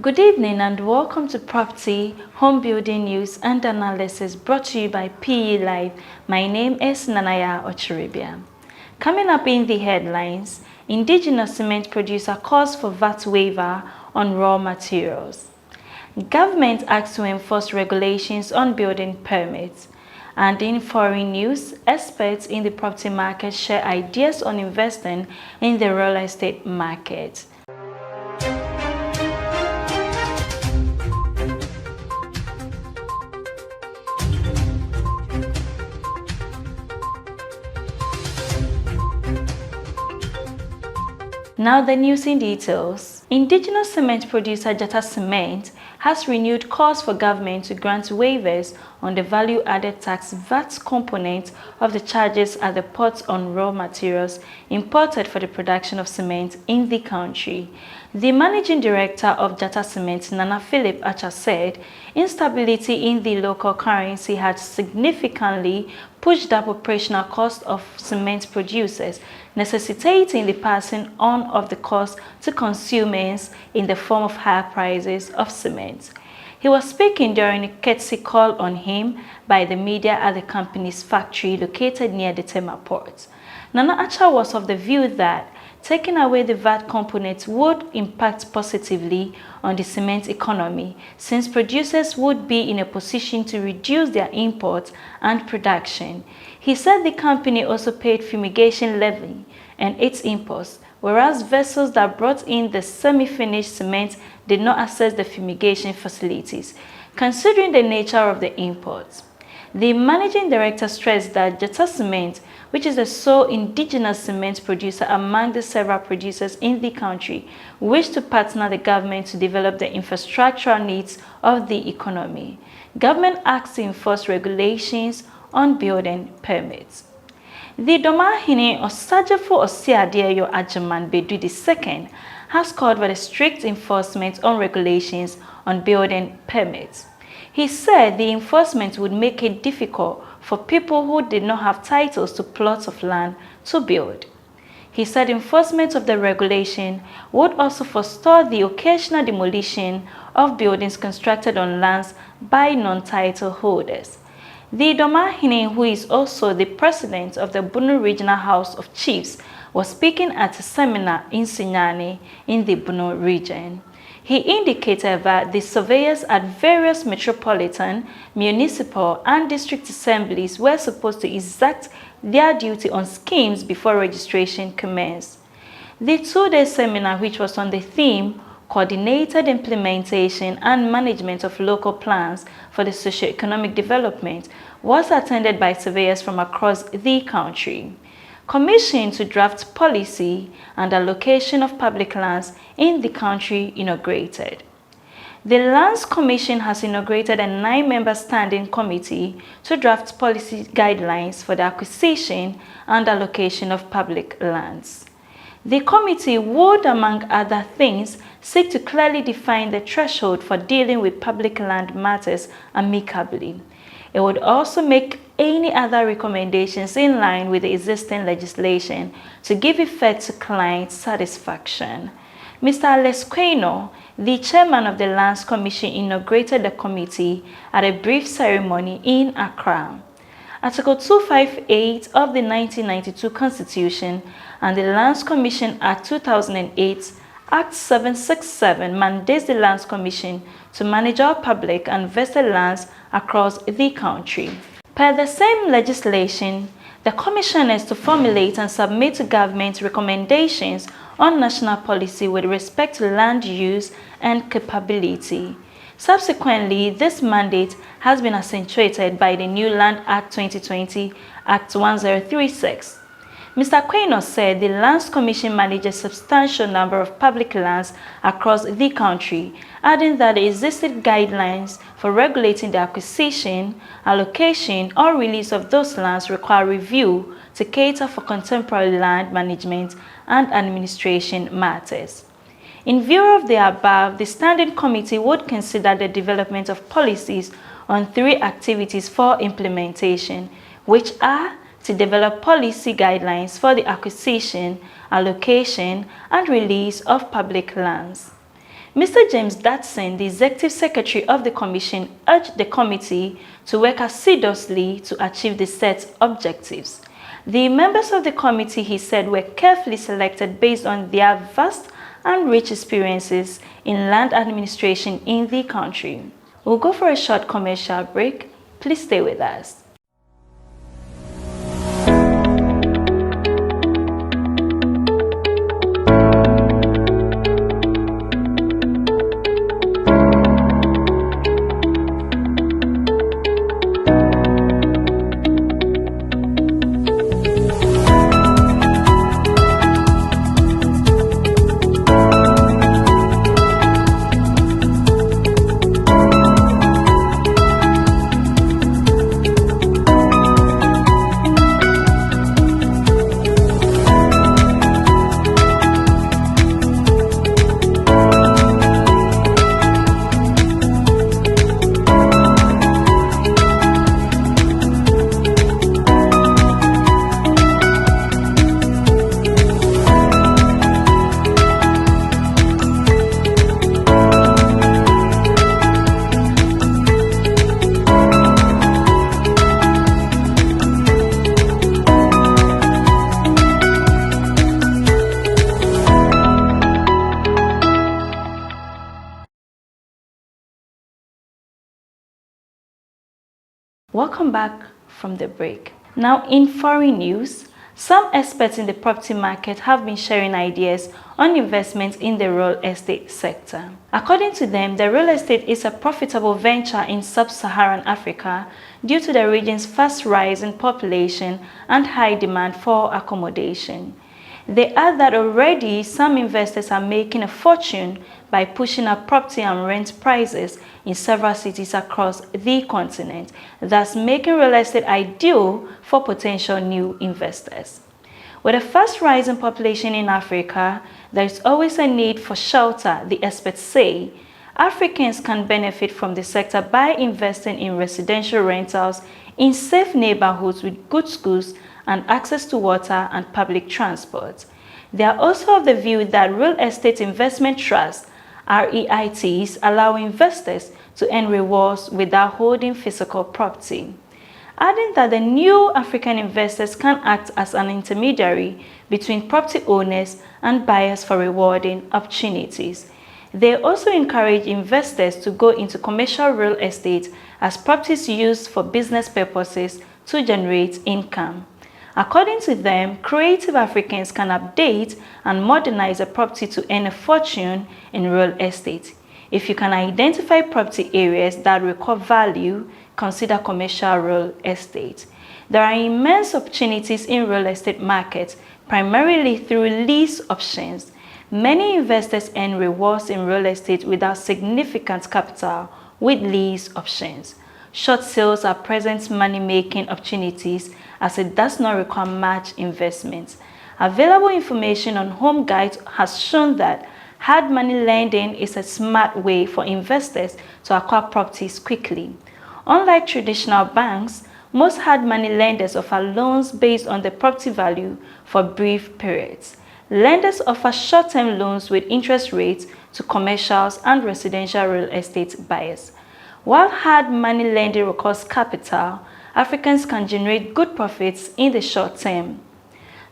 Good evening and welcome to Property, Home Building News and Analysis brought to you by PE Live. My name is Nanaya Ochiribia. Coming up in the headlines, indigenous cement producer calls for VAT waiver on raw materials. Government acts to enforce regulations on building permits. And in foreign news, experts in the property market share ideas on investing in the real estate market. Now the news in details. Indigenous cement producer Jata Cement has renewed calls for government to grant waivers on the value-added tax VAT component of the charges at the ports on raw materials imported for the production of cement in the country. The managing director of Jata Cement, Nana Philip Acha, said instability in the local currency had significantly pushed up operational costs of cement producers, necessitating the passing on of the cost to consumers in the form of higher prices of cement. He was speaking during a courtesy call on him by the media at the company's factory located near the Tema port. Nana Acha was of the view that taking away the VAT component would impact positively on the cement economy, since producers would be in a position to reduce their imports and production. He said the company also paid fumigation levy and its imports, whereas vessels that brought in the semi-finished cement did not access the fumigation facilities, considering the nature of the imports. The managing director stressed that Jata Cement, which is the sole indigenous cement producer among the several producers in the country, wished to partner the government to develop the infrastructural needs of the economy. Government acts to enforce regulations on building permits. The Domahine Osajafo Osiadeyo Ajaman Bedu II has called for the strict enforcement on regulations on building permits. He said the enforcement would make it difficult for people who did not have titles to plots of land to build. He said enforcement of the regulation would also forestall the occasional demolition of buildings constructed on lands by non-title holders. The Domahine, who is also the president of the Bunu Regional House of Chiefs, was speaking at a seminar in Sinyani in the Bunu region. He indicated that the surveyors at various metropolitan, municipal, and district assemblies were supposed to exact their duty on schemes before registration commenced. The two-day seminar, which was on the theme Coordinated Implementation and Management of Local Plans for the Socio-Economic Development, was attended by surveyors from across the country. Commissioned to draft policy and allocation of public lands in the country inaugurated. The Lands Commission has inaugurated a 9-member standing committee to draft policy guidelines for the acquisition and allocation of public lands. The committee would, among other things, seek to clearly define the threshold for dealing with public land matters amicably. It would also make any other recommendations in line with the existing legislation to give effect to client satisfaction. Mr. Alex Quaino, the chairman of the Lands Commission, inaugurated the committee at a brief ceremony in Accra. Article 258 of the 1992 Constitution and the Lands Commission Act 2008 Act 767 mandates the Lands Commission to manage all public and vested lands across the country. Per the same legislation, the Commission is to formulate and submit to government recommendations on national policy with respect to land use and capability. Subsequently, this mandate has been accentuated by the new Land Act 2020, Act 1036. Mr. Quaino said the Lands Commission manages a substantial number of public lands across the country, adding that the existing guidelines for regulating the acquisition, allocation, or release of those lands require review to cater for contemporary land management and administration matters. In view of the above, the Standing Committee would consider the development of policies on 3 activities for implementation, which are to develop policy guidelines for the acquisition, allocation, and release of public lands. Mr. James Datson, the Executive Secretary of the Commission, urged the committee to work assiduously to achieve the set objectives. The members of the committee, he said, were carefully selected based on their vast and rich experiences in land administration in the country. We'll go for a short commercial break. Please stay with us. Welcome back from the break. Now, in foreign news, some experts in the property market have been sharing ideas on investments in the real estate sector. According to them, the real estate is a profitable venture in sub-Saharan Africa due to the region's fast rise in population and high demand for accommodation. They add that already some investors are making a fortune by pushing up property and rent prices in several cities across the continent, thus making real estate ideal for potential new investors. With a fast rise in population in Africa, there is always a need for shelter, the experts say. Africans can benefit from the sector by investing in residential rentals in safe neighborhoods with good schools and access to water and public transport. They are also of the view that real estate investment trusts, REITs, allow investors to earn rewards without holding physical property. Adding that the new African investors can act as an intermediary between property owners and buyers for rewarding opportunities. They also encourage investors to go into commercial real estate as properties used for business purposes to generate income. According to them, creative Africans can update and modernize a property to earn a fortune in real estate. If you can identify property areas that require value, consider commercial real estate. There are immense opportunities in real estate markets, primarily through lease options. Many investors earn rewards in real estate without significant capital with lease options. Short sales are present money-making opportunities as it does not require much investment. Available information on Home Guide has shown that hard money lending is a smart way for investors to acquire properties quickly. Unlike traditional banks, most hard money lenders offer loans based on the property value for brief periods. Lenders offer short-term loans with interest rates to commercials and residential real estate buyers. While hard money lending requires capital, Africans can generate good profits in the short term.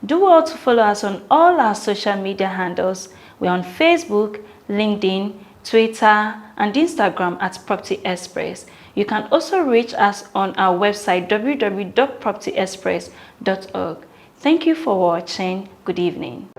Do well to follow us on all our social media handles. We're on Facebook, LinkedIn, Twitter, and Instagram at Property Express. You can also reach us on our website www.propertyexpress.org. Thank you for watching. Good evening.